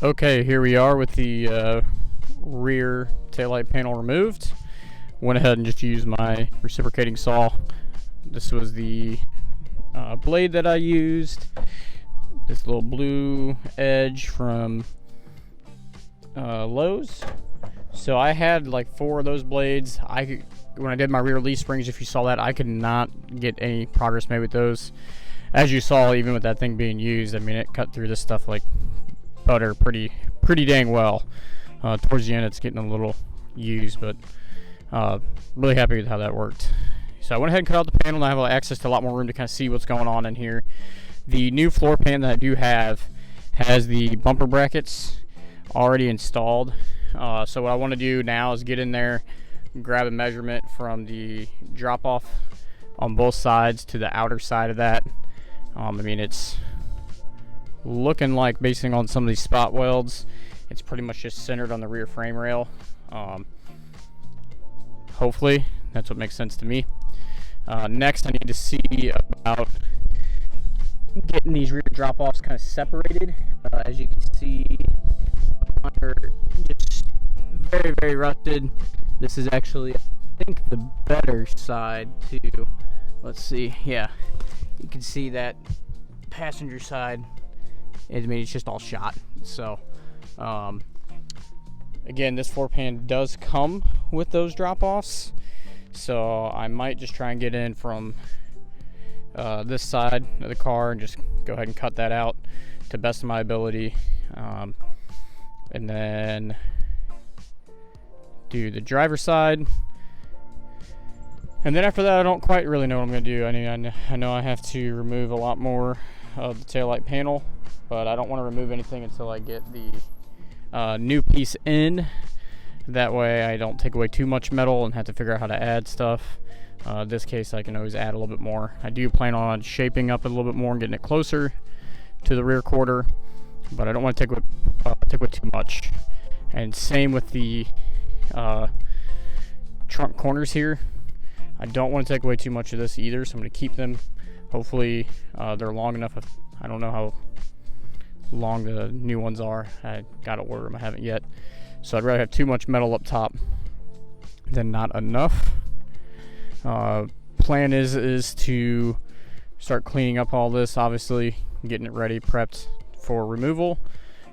Okay, here we are with the rear taillight panel removed. Went ahead and just used my reciprocating saw. This was the blade that I used. This little blue edge from Lowe's. So I had like 4 of those blades. When I did my rear leaf springs, if you saw that, I could not get any progress made with those. As you saw, even with that thing being used, I mean, it cut through this stuff like butter pretty dang well. Towards the end, it's getting a little used, but really happy with how that worked. So I went ahead and cut out the panel, and I have access to a lot more room to kind of see what's going on in here. The new floor pan that I do have has the bumper brackets already installed. So what I want to do now is get in there, grab a measurement from the drop off on both sides to the outer side of that. I mean, it's looking like, basing on some of these spot welds, it's pretty much just centered on the rear frame rail. Hopefully that's what makes sense to me. Next, I need to see about getting these rear drop-offs kind of separated. As you can see, under just very rusted. This is actually, I think, the better side too. Let's see. Yeah, you can see that passenger side. I mean, it's just all shot. So again, this floor pan does come with those drop-offs, so I might just try and get in from this side of the car and just go ahead and cut that out to best of my ability, and then do the driver's side. And then after that, I don't quite really know what I'm going to do. I know I have to remove a lot more of the taillight panel, but I don't want to remove anything until I get the new piece in. That way I don't take away too much metal and have to figure out how to add stuff. This case, I can always add a little bit more. I do plan on shaping up a little bit more and getting it closer to the rear quarter, but I don't want to take away too much. And same with the trunk corners here. I don't want to take away too much of this either, so I'm going to keep them. Hopefully they're long enough. I don't know how long the new ones are. I gotta order them, I haven't yet. So I'd rather have too much metal up top than not enough. Plan is to start cleaning up all this, obviously getting it ready, prepped for removal,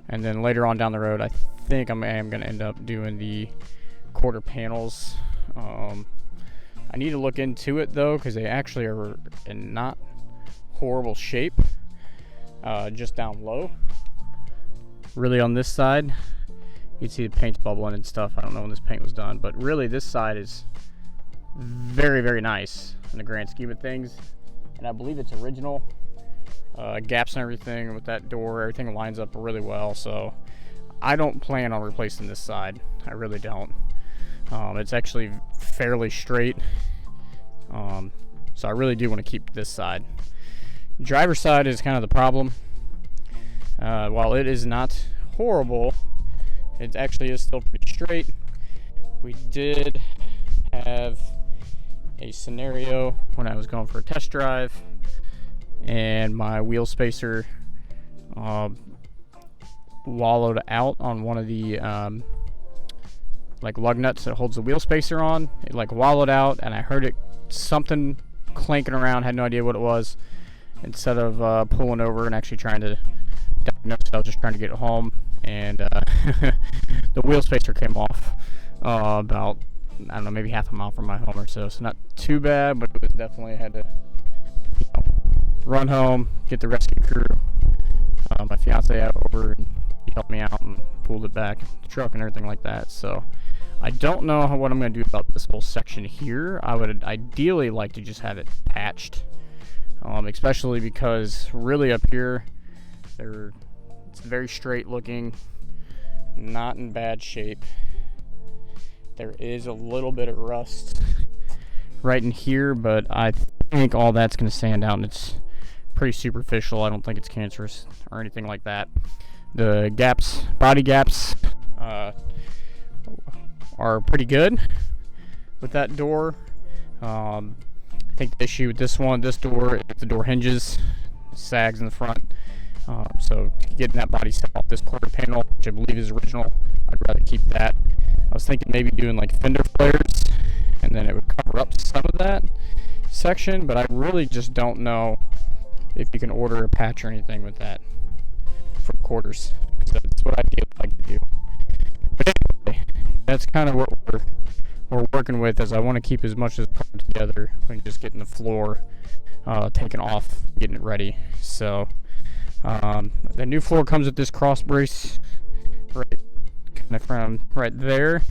and then later on down the road, I think I am going to end up doing the quarter panels. I need to look into it though, because they actually are in not horrible shape. Just down low, really on this side, you can see the paint's bubbling and stuff. I don't know when this paint was done, but really this side is very nice in the grand scheme of things, and I believe it's original. Gaps and everything with that door, everything lines up really well, so I don't plan on replacing this side. I really don't. It's actually fairly straight, so I really do want to keep this side. Driver's side is kind of the problem. While it is not horrible, it actually is still pretty straight. We did have a scenario when I was going for a test drive, and my wheel spacer wallowed out on one of the like lug nuts that holds the wheel spacer on. It like wallowed out, and I heard it something clanking around. Had no idea what it was. Instead of pulling over and actually trying to diagnose it, I was just trying to get it home, and the wheel spacer came off about, I don't know, maybe half a mile from my home or so. So not too bad, but it was definitely had to, run home, get the rescue crew, my fiance out over, and he helped me out and pulled it back, the truck and everything like that. So I don't know what I'm going to do about this whole section here. I would ideally like to just have it patched. Especially because really up here, it's very straight looking, not in bad shape. There is a little bit of rust right in here, but I think all that's going to sand out, and it's pretty superficial. I don't think it's cancerous or anything like that. The gaps, body gaps, are pretty good with that door. I think the issue with this door, if the door hinges, sags in the front. So getting that body set off this quarter panel, which I believe is original, I'd rather keep that. I was thinking maybe doing like fender flares, and then it would cover up some of that section, but I really just don't know if you can order a patch or anything with that for quarters, because that's what I'd like to do. But anyway, that's kind of what we're working with, as I want to keep as much as part together when just getting the floor taken off, getting it ready. So the new floor comes with this cross brace right kind of from right there.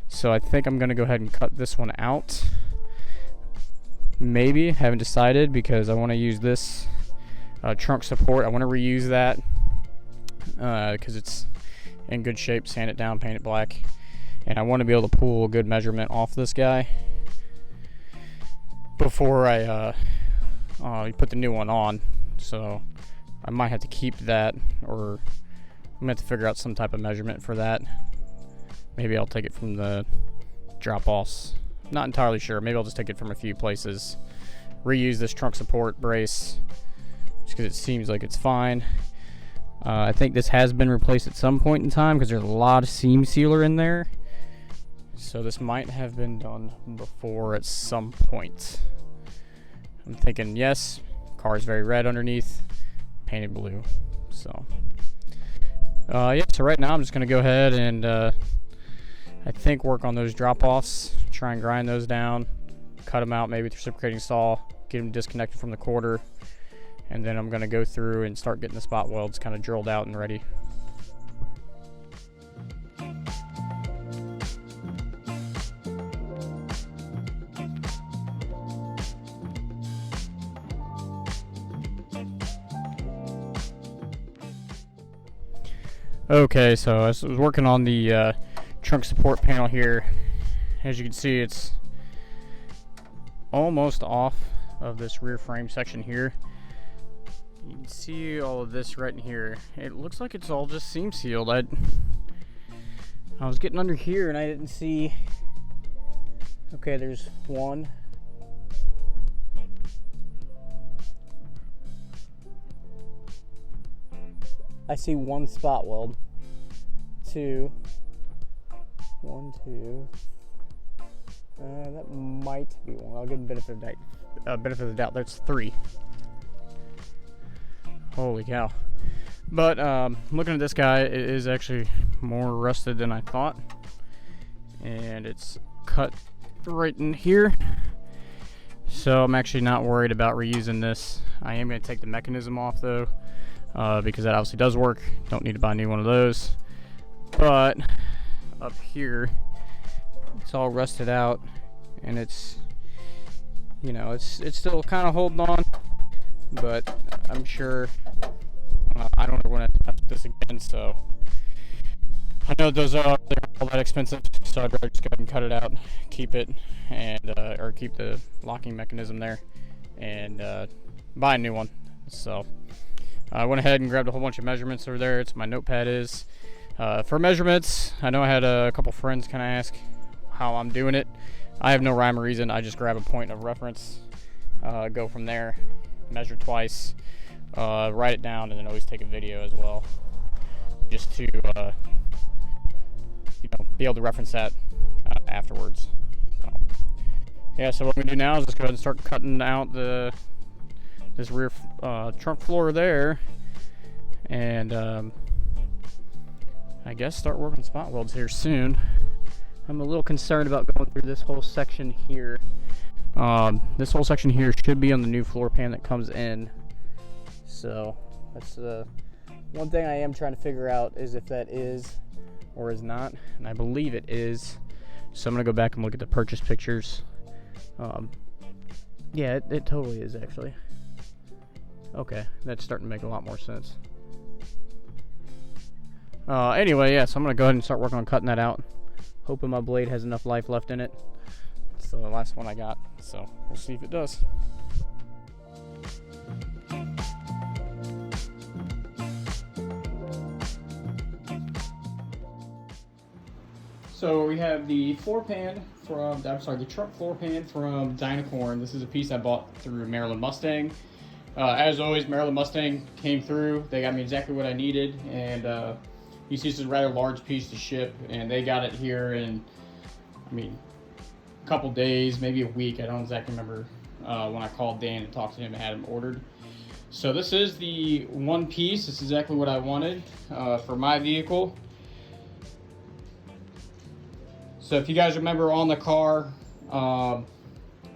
So I think I'm gonna go ahead and cut this one out. Maybe, haven't decided, because I want to use this trunk support. I want to reuse that because it's in good shape. Sand it down, paint it black, and I want to be able to pull a good measurement off this guy before I put the new one on. So I might have to keep that, or I'm gonna have to figure out some type of measurement for that. Maybe I'll take it from the drop-offs. Not entirely sure. Maybe I'll just take it from a few places. Reuse this trunk support brace just because it seems like it's fine. I think this has been replaced at some point in time because there's a lot of seam sealer in there. So this might have been done before at some point. I'm thinking yes. Car is very red underneath, painted blue. So yeah. So right now I'm just gonna go ahead and I think work on those drop-offs, try and grind those down, cut them out maybe with reciprocating saw, get them disconnected from the quarter, and then I'm going to go through and start getting the spot welds kind of drilled out and ready. Okay, so I was working on the trunk support panel here. As you can see, it's almost off of this rear frame section here. You can see all of this right in here. It looks like it's all just seam sealed. I was getting under here and I didn't see. Okay, there's one. I see one spot weld. Two. One, two. That might be one. I'll give him benefit of the doubt. That's three. Holy cow! But looking at this guy, it is actually more rusted than I thought, and it's cut right in here. So I'm actually not worried about reusing this. I am going to take the mechanism off though, because that obviously does work. Don't need to buy a new one of those. But up here, it's all rusted out, and it's, you know, it's still kind of holding on, but I'm sure I don't want to touch this again. So I know those are all that expensive, so I'd rather just go ahead and cut it out, keep it, and or keep the locking mechanism there, and buy a new one. So I went ahead and grabbed a whole bunch of measurements over there. It's my notepad is. For measurements, I know I had a couple friends kind of ask how I'm doing it. I have no rhyme or reason. I just grab a point of reference, go from there, measure twice, write it down, and then always take a video as well, just to you know, be able to reference that afterwards. So, yeah, so what we do now is just go ahead and start cutting out this rear trunk floor there, and I guess start working spot welds here soon. I'm a little concerned about going through this whole section here. This whole section here should be on the new floor pan that comes in. So that's the one thing I am trying to figure out, is if that is or is not, and I believe it is. So I'm gonna go back and look at the purchase pictures. Yeah, it totally is actually. Okay, that's starting to make a lot more sense. Anyway, yeah, so I'm gonna go ahead and start working on cutting that out. Hoping my blade has enough life left in it. It's the last one I got, so we'll see if it does. So we have the floor pan the trunk floor pan from Dynacorn. This is a piece I bought through Maryland Mustang. As always, Maryland Mustang came through. They got me exactly what I needed, and you see this is a rather large piece to ship, and they got it here in, I mean, a couple days, maybe a week. I don't exactly remember when I called Dan and talked to him and had him ordered. So this is the one piece. This is exactly what I wanted for my vehicle. So if you guys remember on the car,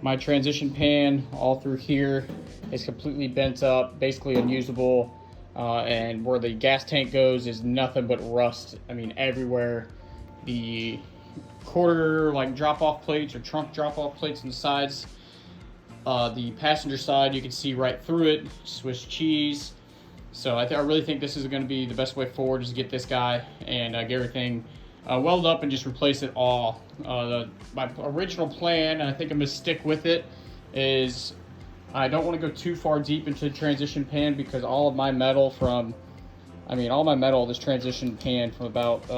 my transition pan all through here is completely bent up, basically unusable, and where the gas tank goes is nothing but rust. I mean, everywhere. The quarter like drop-off plates or trunk drop-off plates on the sides, the passenger side, you can see right through it, Swiss cheese. So I really think this is going to be the best way forward, is to get this guy and get everything weld up and just replace it all. My original plan, and I think I'm going to stick with it, is I don't want to go too far deep into the transition pan, because all of my metal from, all my metal, this transition pan from about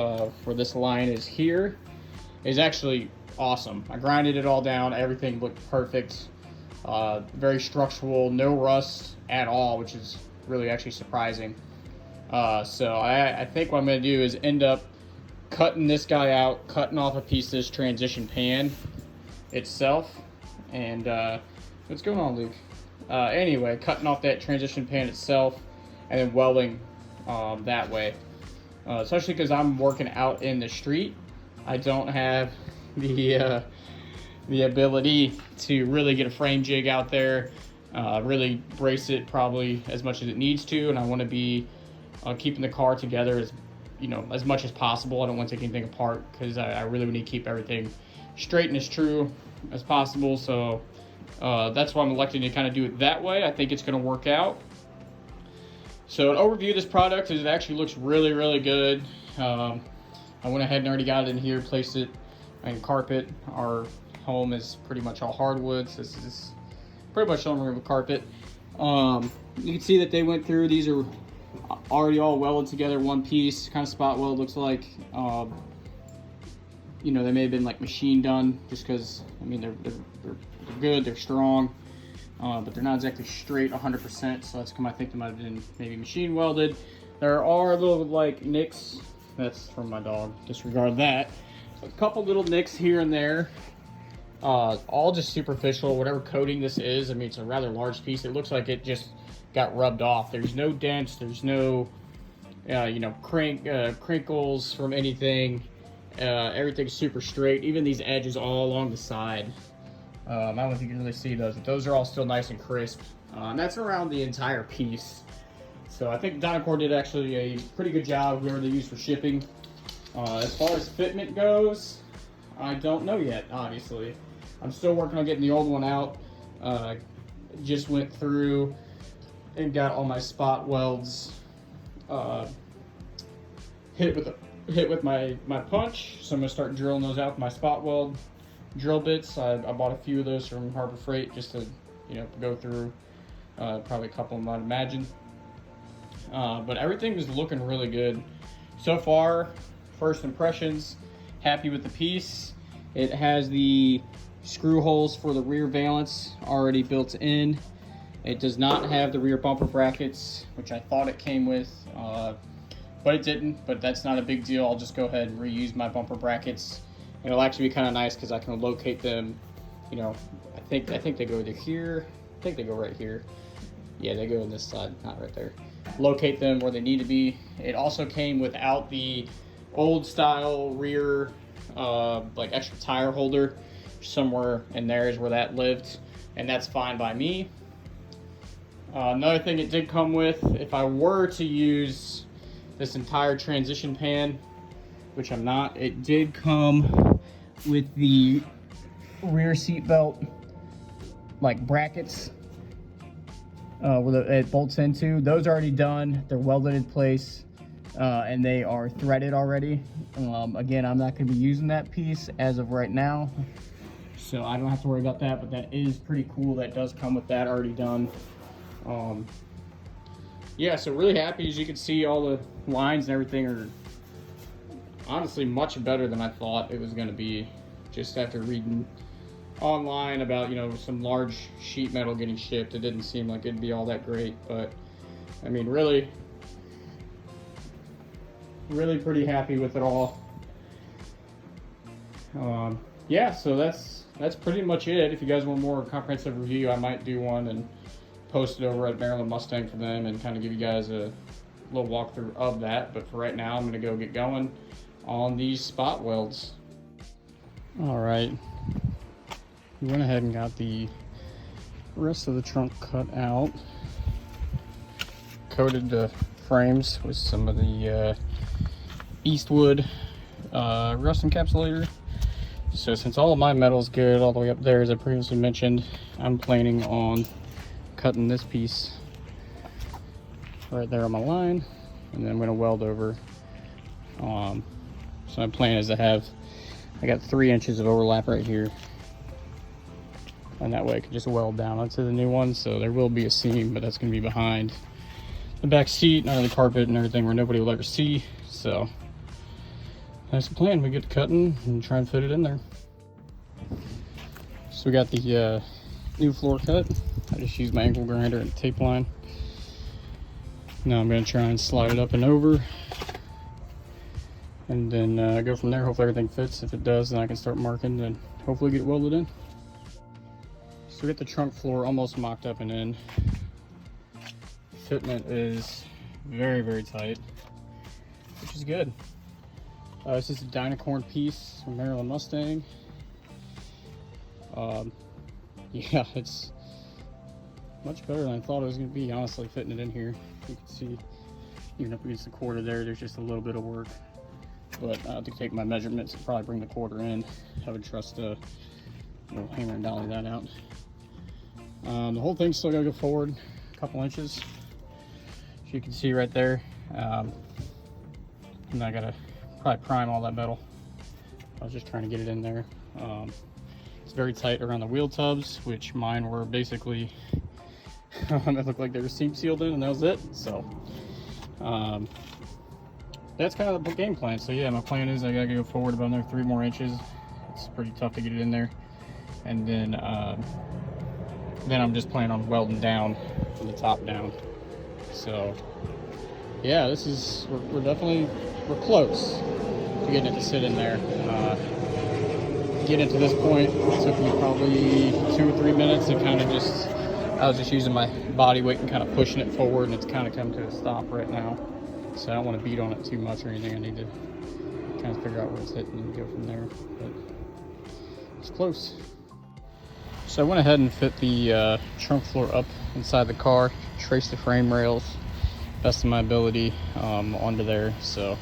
where this line is here, is actually awesome. I grinded it all down, everything looked perfect, very structural, no rust at all, which is really actually surprising. So I think what I'm going to do is end up cutting this guy out, cutting off a piece of this transition pan itself, and what's going on, Luke? Anyway, cutting off that transition pan itself and then welding that way, especially because I'm working out in the street. I don't have the ability to really get a frame jig out there, really brace it probably as much as it needs to, and I want to be keeping the car together as much as possible. I don't want to take anything apart, because I really need to keep everything straight and as true as possible. So that's why I'm electing to kind of do it that way. I think it's going to work out. So an overview of this product is it actually looks really, really good. I went ahead and already got it in here, placed it in carpet. Our home is pretty much all hardwoods. This is pretty much on room with carpet. You can see that they went through. These are already all welded together, one piece, kind of spot weld looks like. They may have been like machine done, just because they're good, they're strong, but they're not exactly straight 100%. So that's come. I think they might have been maybe machine welded. There are little like nicks. That's from my dog. Disregard that. So a couple little nicks here and there. All just superficial. Whatever coating this is, it's a rather large piece. It looks like it just got rubbed off. There's no dents. There's no, crinkles from anything. Everything's super straight. Even these edges all along the side. I don't know if you can really see those, but those are all still nice and crisp. And that's around the entire piece. So I think Dynacore did actually a pretty good job, whoever they used for shipping. As far as fitment goes, I don't know yet, obviously. I'm still working on getting the old one out. Just went through and got all my spot welds hit with my punch. So I'm gonna start drilling those out with my spot weld drill bits. I bought a few of those from Harbor Freight just to go through, probably a couple of them, I'd imagine. But everything is looking really good so far. First impressions, happy with the piece. It has the screw holes for the rear valance already built in. It does not have the rear bumper brackets, which I thought it came with, but it didn't. But that's not a big deal. I'll just go ahead and reuse my bumper brackets. It'll actually be kind of nice because I can locate them. I think they go either here. I think they go right here. Yeah, they go on this side, not right there. Locate them where they need to be. It also came without the old style rear, like extra tire holder. Somewhere in there is where that lived, and that's fine by me. Another thing it did come with, if I were to use this entire transition pan, which I'm not, it did come with the rear seat belt like brackets where it bolts into. Those are already done. They're welded in place, and they are threaded already. Again, I'm not going to be using that piece as of right now, so I don't have to worry about that, but that is pretty cool. That does come with that already done. Yeah, so really happy. As you can see, all the lines and everything are honestly much better than I thought it was going to be, just after reading online about, you know, some large sheet metal getting shipped. It didn't seem like it'd be all that great, but I mean, really pretty happy with it all. Yeah, so that's pretty much it. If you guys want more comprehensive review, I might do one and post it over at Maryland Mustang for them and kind of give you guys a little walkthrough of that. But for right now, I'm gonna go get going on these spot welds. All right, we went ahead and got the rest of the trunk cut out, coated the frames with some of the Eastwood rust encapsulator. So since all of my metal's good all the way up there, as I previously mentioned, I'm planning on cutting this piece right there on my line, and then I'm going to weld over. So my plan is I got 3 inches of overlap right here, and that way I can just weld down onto the new one. So there will be a seam, but that's going to be behind the back seat and under the carpet and everything where nobody will ever see. So that's the plan. We get to cutting and try and fit it in there. So we got the new floor cut. I just used my angle grinder and tape line. Now I'm going to try and slide it up and over, and then go from there. Hopefully everything fits. If it does, then I can start marking and hopefully get it welded in. So we got the trunk floor almost mocked up and in. Fitment is very tight, which is good. This is a Dynacorn piece from Maryland Mustang. Yeah, it's much better than I thought it was going to be, honestly, fitting it in here. You can see, even up against the quarter there's just a little bit of work. But I have to take my measurements and probably bring the quarter in. I would trust a little hammer and dolly that out. The whole thing's still got to go forward a couple inches, as you can see right there. And I got to probably prime all that metal. I was just trying to get it in there. It's very tight around the wheel tubs, which mine were basically it looked like they were seam sealed in, and that was it. So that's kind of the game plan. So yeah, my plan is I gotta go forward about another 3 more inches. It's pretty tough to get it in there, and then I'm just planning on welding down from the top down. So yeah, we're definitely close to getting it to sit in there. Getting to this point, it took me probably 2 or 3 minutes, and I was just using my body weight and kind of pushing it forward, and it's kind of come to a stop right now. So I don't want to beat on it too much or anything. I need to kind of figure out where it's hitting and go from there. But it's close. So I went ahead and fit the trunk floor up inside the car, traced the frame rails best of my ability onto there. So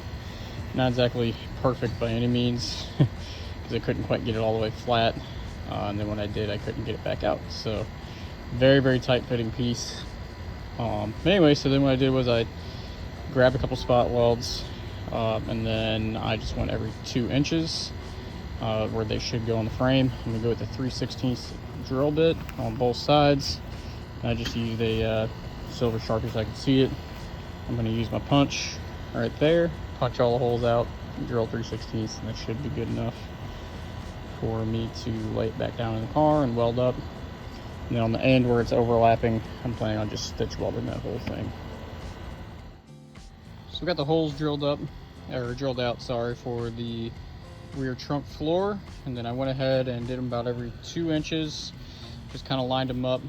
not exactly perfect by any means, because I couldn't quite get it all the way flat, and then when I did, I couldn't get it back out. So very tight fitting piece. Anyway, so then what I did was I grabbed a couple spot welds, and then I just went every 2 inches where they should go on the frame. I'm gonna go with the 3/16 drill bit on both sides. And I just used a silver Sharpie so I can see it. I'm gonna use my punch right there, punch all the holes out, drill 3/16, and that should be good enough for me to lay it back down in the car and weld up. And then on the end where it's overlapping, I'm planning on just stitch welding that whole thing. So we got the holes drilled out, sorry, for the rear trunk floor. And then I went ahead and did them about every 2 inches, just kind of lined them up,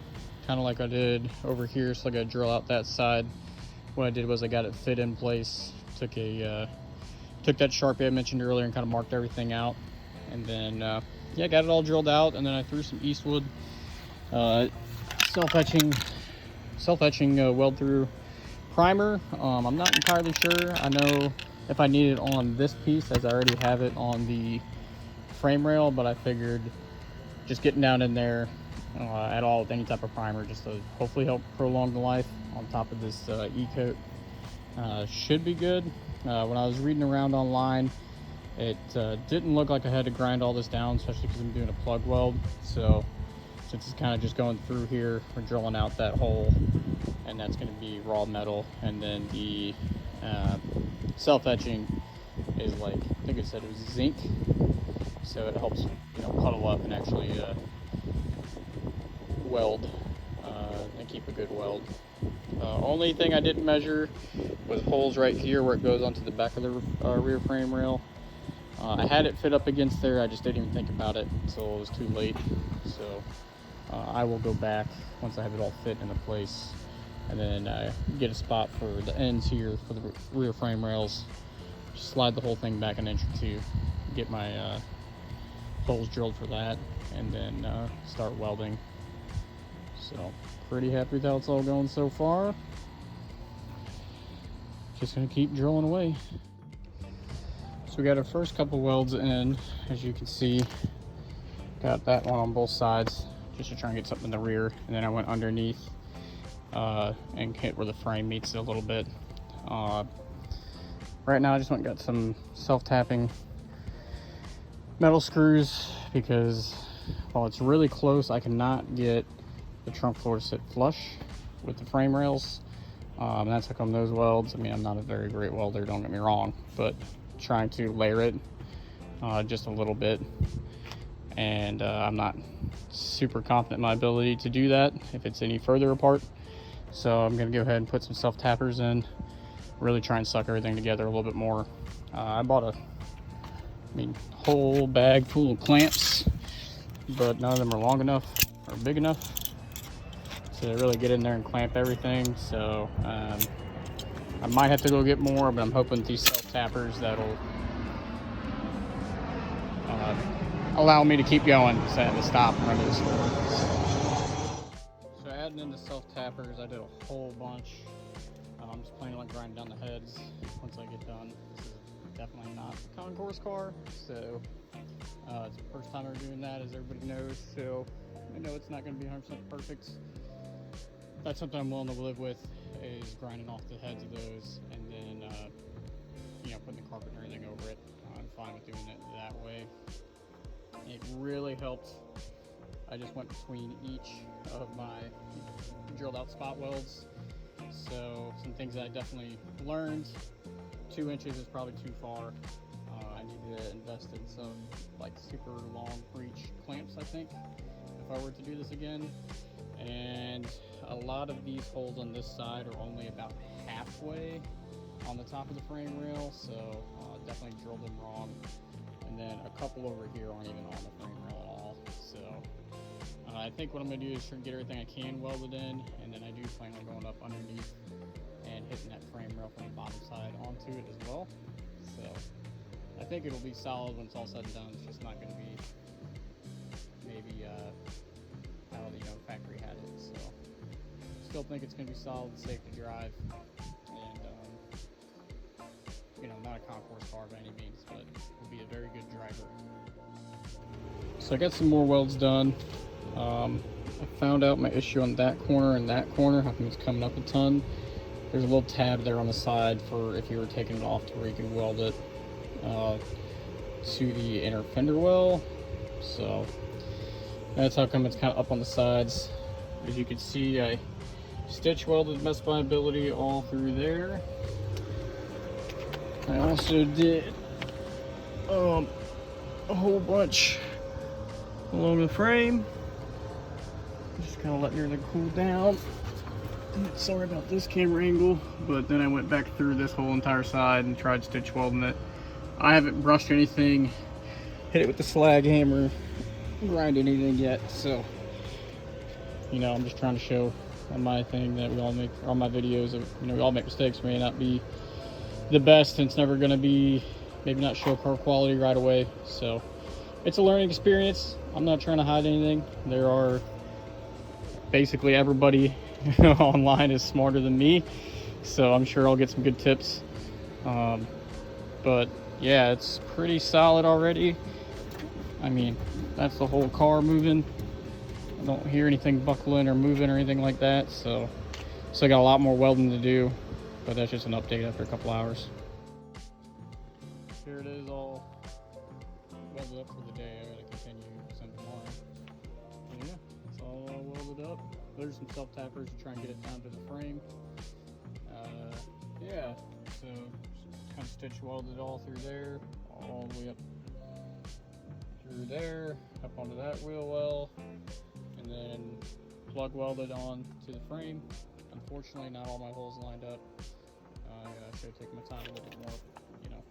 kind of like I did over here. So I got to drill out that side. What I did was I got it fit in place, took that Sharpie I mentioned earlier and kind of marked everything out. And then, yeah, got it all drilled out, and then I threw some Eastwood self-etching weld through primer. I'm not entirely sure. I know if I need it on this piece, as I already have it on the frame rail, but I figured just getting down in there at all with any type of primer just to hopefully help prolong the life on top of this E-coat should be good. When I was reading around online, it didn't look like I had to grind all this down, especially because I'm doing a plug weld. So since it's kind of just going through here, we're drilling out that hole, and that's going to be raw metal. And then the self-etching is like, I think it said it was zinc, so it helps, you know, puddle up and actually weld and keep a good weld. Only thing I didn't measure was holes right here where it goes onto the back of the rear frame rail. I had it fit up against there, I just didn't even think about it until it was too late. So I will go back once I have it all fit into place, and then get a spot for the ends here for the rear frame rails. Just slide the whole thing back an inch or two, get my holes drilled for that, and then start welding. So pretty happy with how it's all going so far. Just gonna keep drilling away. So we got our first couple welds in, as you can see. Got that one on both sides, just to try and get something in the rear. And then I went underneath and hit where the frame meets it a little bit. Right now I just went and got some self-tapping metal screws, because while it's really close, I cannot get the trunk floor to sit flush with the frame rails. And that's how come those welds, I mean, I'm not a very great welder, don't get me wrong, but trying to layer it just a little bit, and I'm not super confident in my ability to do that if it's any further apart. So I'm gonna go ahead and put some self-tappers in, really try and suck everything together a little bit more. I bought whole bag full of clamps, but none of them are long enough or big enough to really get in there and clamp everything. So I might have to go get more, but I'm hoping these self-tappers that'll allow me to keep going instead of to stop and run to the store. So adding in the self-tappers, I did a whole bunch. I'm just planning on grinding down the heads once I get done. This is definitely not a concourse car, so it's the first time I'm doing that, as everybody knows. So I know it's not going to be 100% perfect. That's something I'm willing to live with, is grinding off the heads of those, and then putting the carpet and everything over it. I'm fine with doing it that way. It really helped. I just went between each of my drilled out spot welds. So some things that I definitely learned. 2 inches is probably too far. I need to invest in some super long reach clamps, I think, if I were to do this again. And a lot of these holes on this side are only about halfway on the top of the frame rail, so definitely drilled them wrong. And then a couple over here aren't even on the frame rail at all. So I think what I'm going to do is try and get everything I can welded in, and then I do plan on going up underneath and hitting that frame rail from the bottom side onto it as well. So I think it'll be solid when it's all said and done. It's just not going to be maybe how the factory had it. So still think it's going to be solid, safe to drive, and not a concourse car by any means, but will be a very good driver. So I got some more welds done. I found out my issue on that corner and that corner, how come it's coming up a ton. There's a little tab there on the side for if you were taking it off, to where you can weld it to the inner fender well. So that's how come it's kind of up on the sides. As you can see, I stitch welded the best of my ability all through there. I also did a whole bunch along the frame, just kind of letting everything cool down. Sorry about this camera angle, but then I went back through this whole entire side and tried stitch welding it. I haven't brushed anything, hit it with the slag hammer, grind anything yet, so I'm just trying to show on my thing that we all make, on my videos, we all make mistakes. We may not be the best, and it's never going to be, maybe not show car quality right away. So it's a learning experience. I'm not trying to hide anything. There are basically everybody online is smarter than me, so I'm sure I'll get some good tips. But yeah, it's pretty solid already. I mean, that's the whole car moving. I don't hear anything buckling or moving or anything like that, so still got a lot more welding to do, but that's just an update after a couple hours. Here it is, all welded up for the day. I gotta continue some tomorrow. But yeah, it's all welded up. There's some self-tappers to try and get it down to the frame. Yeah, so kind of stitch welded all through there, all the way up through there, up onto that wheel well, and then plug welded on to the frame. Unfortunately, not all my holes lined up. I should have taken my time a little bit more, you know.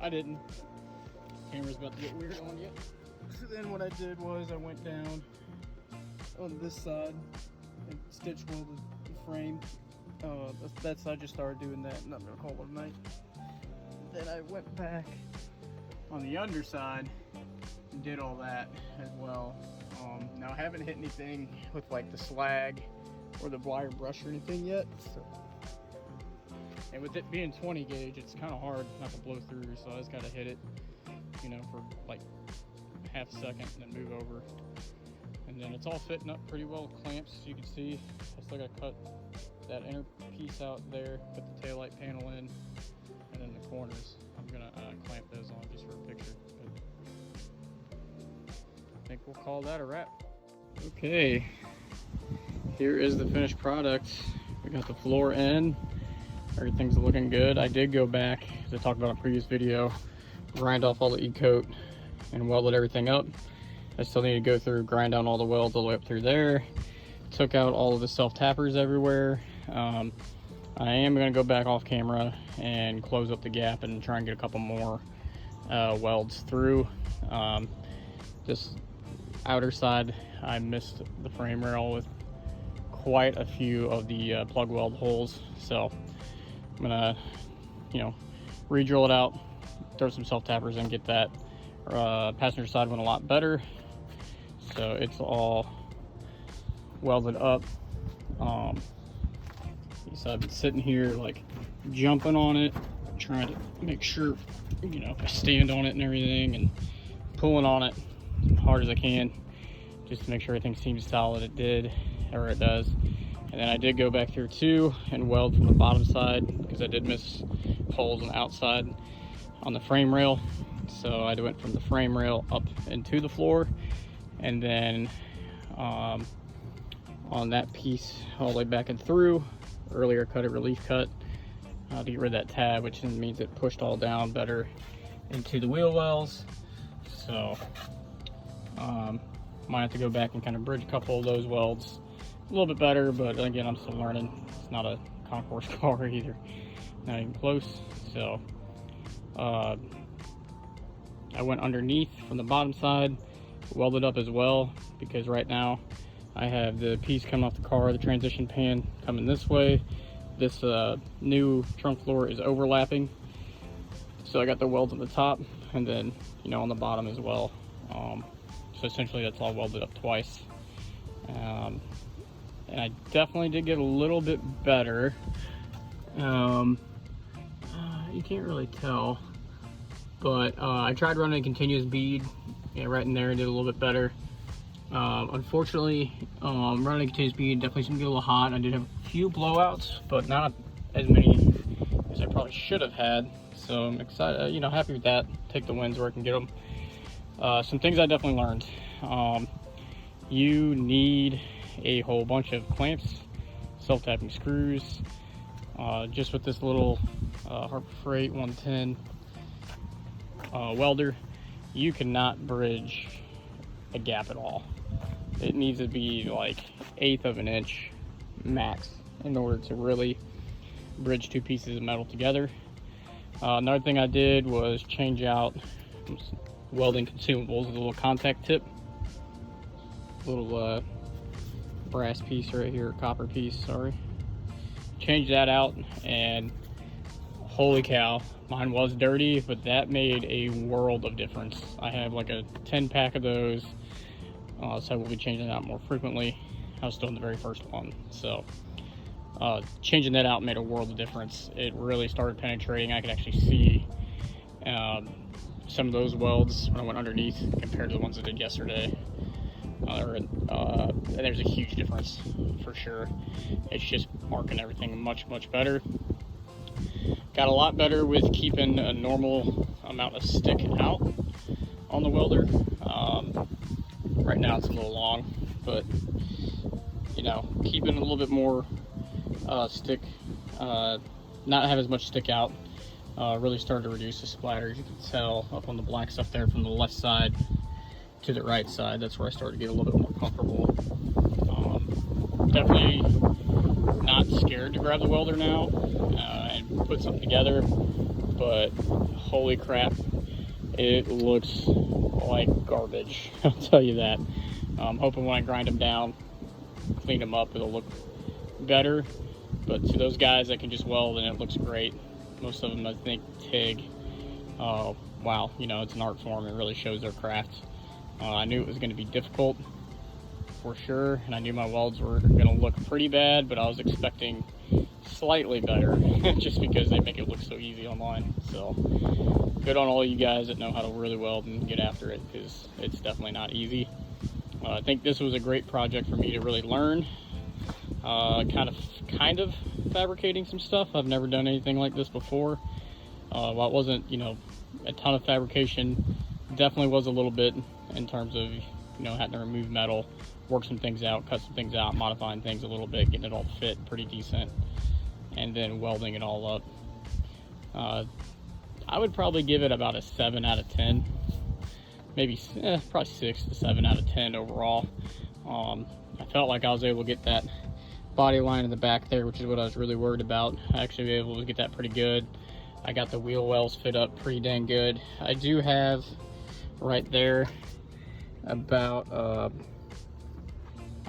I didn't. Camera's about to get weird on you. So then what I did was I went down on this side and stitch welded the frame. That side, just started doing that, and I'm gonna call it a night. Then I went back on the underside and did all that as well. Now I haven't hit anything with like the slag or the wire brush or anything yet. So. And with it being 20 gauge, it's kind of hard not to blow through, so I just gotta hit it, you know, for like half a second and then move over. And then it's all fitting up pretty well with clamps, as you can see. I still gotta cut that inner piece out there, put the taillight panel in, and then the corners, I'm gonna clamp those on just for a picture. But I think we'll call that a wrap. Okay, here is the finished product. We got the floor in. Everything's looking good. I did go back, as I talked about in a previous video, grind off all the E-coat and welded everything up. I still need to go through, grind down all the welds all the way up through there. Took out all of the self-tappers everywhere. I am going to go back off camera and close up the gap and try and get a couple more welds through. This outer side, I missed the frame rail with quite a few of the plug weld holes, so I'm gonna, you know, re-drill it out, throw some self-tappers in, get that passenger side one a lot better. So it's all welded up. So I've been sitting here like jumping on it, trying to make sure, you know, I stand on it and everything, and pulling on it as hard as I can just to make sure everything seems solid. It did, or it does. And then I did go back through too and weld from the bottom side because I did miss holes on the outside on the frame rail. So I went from the frame rail up into the floor, and then on that piece all the way back and through, earlier cut a relief cut to get rid of that tab, which then means it pushed all down better into the wheel wells. So might have to go back and kind of bridge a couple of those welds a little bit better, but again, I'm still learning. It's not a concourse car either, not even close. So I went underneath from the bottom side, welded up as well, because right now I have the piece coming off the car, the transition pan coming this way. This new trunk floor is overlapping, so I got the welds on the top and then, you know, on the bottom as well. So essentially that's all welded up twice. And I definitely did get a little bit better. You can't really tell, but I tried running a continuous bead, right in there, and did a little bit better. Unfortunately, running a continuous bead definitely seemed to get a little hot. I did have a few blowouts, but not as many as I probably should have had. So I'm excited, you know, happy with that. Take the wins where I can get them. Some things I definitely learned. You need a whole bunch of clamps, self-tapping screws. Just with this little Harbor Freight 110 welder, you cannot bridge a gap at all. It needs to be like 1/8 of an inch max in order to really bridge two pieces of metal together. Another thing I did was change out welding consumables, a little contact tip, little brass piece right here, copper piece, sorry. Changed that out, and holy cow, mine was dirty, but that made a world of difference. I have like a 10 pack of those, so I will be changing that out more frequently. I was still in the very first one, so changing that out made a world of difference. It really started penetrating. I could actually see some of those welds when I went underneath compared to the ones I did yesterday. And there's a huge difference for sure. It's just marking everything much better. Got a lot better with keeping a normal amount of stick out on the welder. Right now it's a little long, but you know, keeping a little bit more stick, not have as much stick out, really started to reduce the splatter. As you can tell up on the black stuff there, from the left side to the right side, that's where I started to get a little bit more comfortable. definitely not scared to grab the welder now and put something together, but holy crap, it looks like garbage. I'll tell you that. I'm hoping when I grind them down, clean them up, it'll look better. But to those guys that can just weld and it looks great, most of them I think TIG. Wow, you know, it's an art form. It really shows their craft. I knew it was going to be difficult for sure, and I knew my welds were going to look pretty bad, but I was expecting slightly better just because they make it look so easy online. So good on all you guys that know how to really weld and get after it, because it's definitely not easy. I think this was a great project for me to really learn kind of fabricating some stuff. I've never done anything like this before. While it wasn't, you know, a ton of fabrication, definitely was a little bit in terms of, you know, having to remove metal, work some things out, cut some things out, modifying things a little bit, getting it all to fit pretty decent, and then welding it all up. I would probably give it about a 7 out of 10, maybe probably 6 to 7 out of 10 overall. I felt like I was able to get that body line in the back there, which is what I was really worried about. I actually was able to get that pretty good. I got the wheel wells fit up pretty dang good. I do have right there about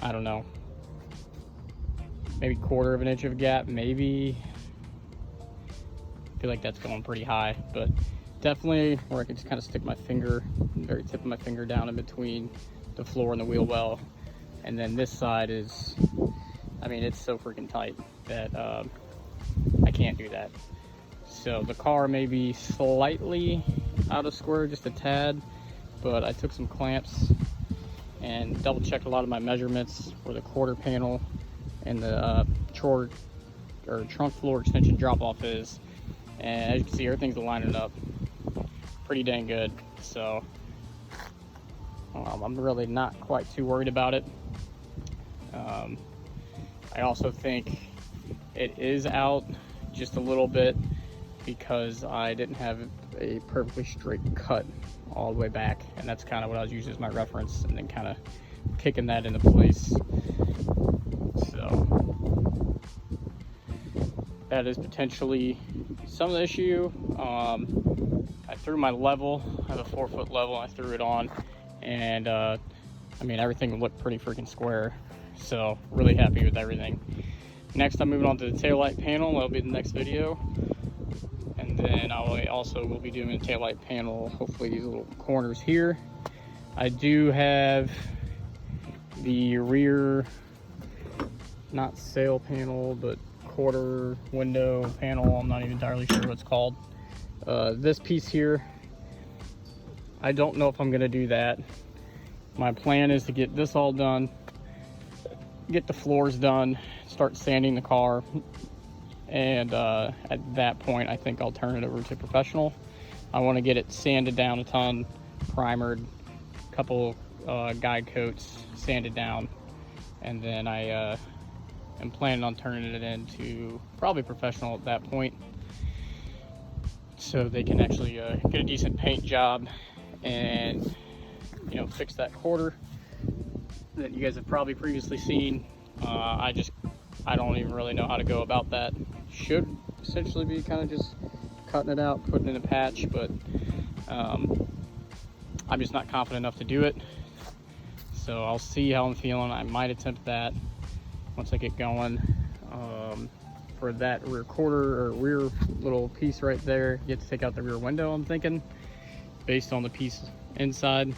I don't know, maybe 1/4 of an inch of a gap, maybe. I feel like that's going pretty high, but definitely where I can just kind of stick my finger, very tip of my finger, down in between the floor and the wheel well. And then this side is, I mean, it's so freaking tight that I can't do that. So the car may be slightly out of square, just a tad, but I took some clamps and double checked a lot of my measurements where the quarter panel and the trunk floor extension drop off is. And as you can see, everything's lining up pretty dang good. So I'm really not quite too worried about it. I also think it is out just a little bit because I didn't have a perfectly straight cut all the way back, and that's kind of what I was using as my reference, and then kind of kicking that into place. So that is potentially some of the issue. I threw my level, I have a 4-foot level, I threw it on, and I mean, everything looked pretty freaking square. So really happy with everything. Next, I'm moving on to the taillight panel. That'll be the next video. And then I also will be doing a taillight panel, hopefully these little corners here. I do have the rear, not sail panel, but quarter window panel. I'm not even entirely sure what it's called. This piece here, I don't know if I'm gonna do that. My plan is to get this all done, get the floors done, start sanding the car, and at that point I think I'll turn it over to professional. I want to get it sanded down a ton, primered, a couple guide coats, sanded down, and then I am planning on turning it into probably professional at that point, so they can actually get a decent paint job and, you know, fix that quarter that you guys have probably previously seen. I don't even really know how to go about that. Should essentially be kind of just cutting it out, putting in a patch, but I'm just not confident enough to do it. So I'll see how I'm feeling. I might attempt that once I get going. For that rear quarter or rear little piece right there, you have to take out the rear window, I'm thinking, based on the piece inside.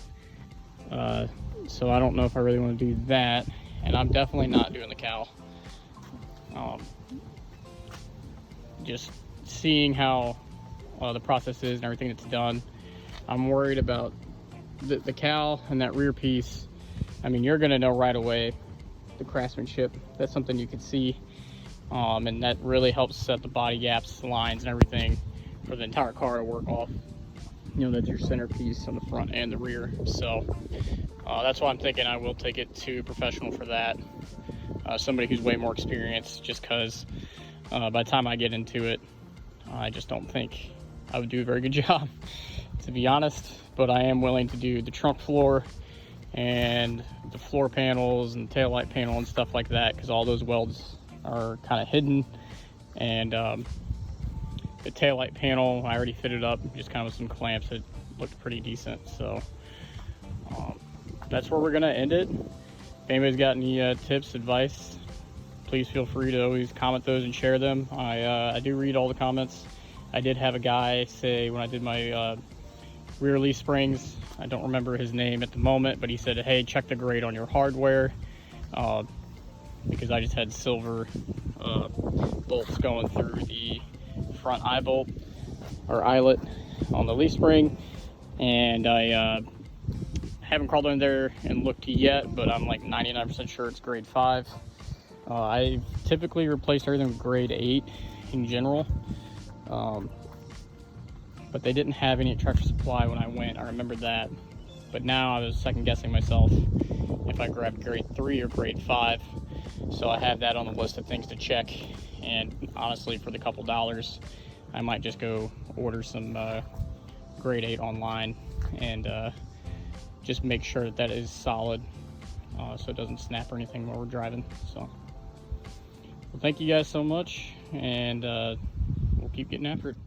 So I don't know if I really want to do that, and I'm definitely not doing the cowl. Just seeing how the process is and everything that's done, I'm worried about the cowl and that rear piece. I mean, you're gonna know right away the craftsmanship. That's something you can see, and that really helps set the body gaps, lines, and everything for the entire car to work off. You know, that's your centerpiece on the front and the rear. So that's why I'm thinking I will take it to professional for that. Somebody who's way more experienced, just because by the time I get into it, I just don't think I would do a very good job, to be honest. But I am willing to do the trunk floor and the floor panels and taillight panel and stuff like that, because all those welds are kind of hidden. And the taillight panel I already fitted up just kind of with some clamps. It looked pretty decent. So that's where we're gonna end it. If anybody's got any tips, advice, please feel free to always comment those and share them. I do read all the comments. I did have a guy say when I did my rear leaf springs, I don't remember his name at the moment, but he said, hey, check the grade on your hardware, because I just had silver bolts going through the front eye bolt or eyelet on the leaf spring, and I haven't crawled in there and looked yet, but I'm like 99% sure it's grade 5. I typically replace everything with grade 8 in general, but they didn't have any at Tractor Supply when I went. I remember that, but now I was second guessing myself if I grabbed grade 3 or grade 5. So I have that on the list of things to check, and honestly, for the couple dollars, I might just go order some grade 8 online and just make sure that that is solid, so it doesn't snap or anything while we're driving. So, well, thank you guys so much, and we'll keep getting after it.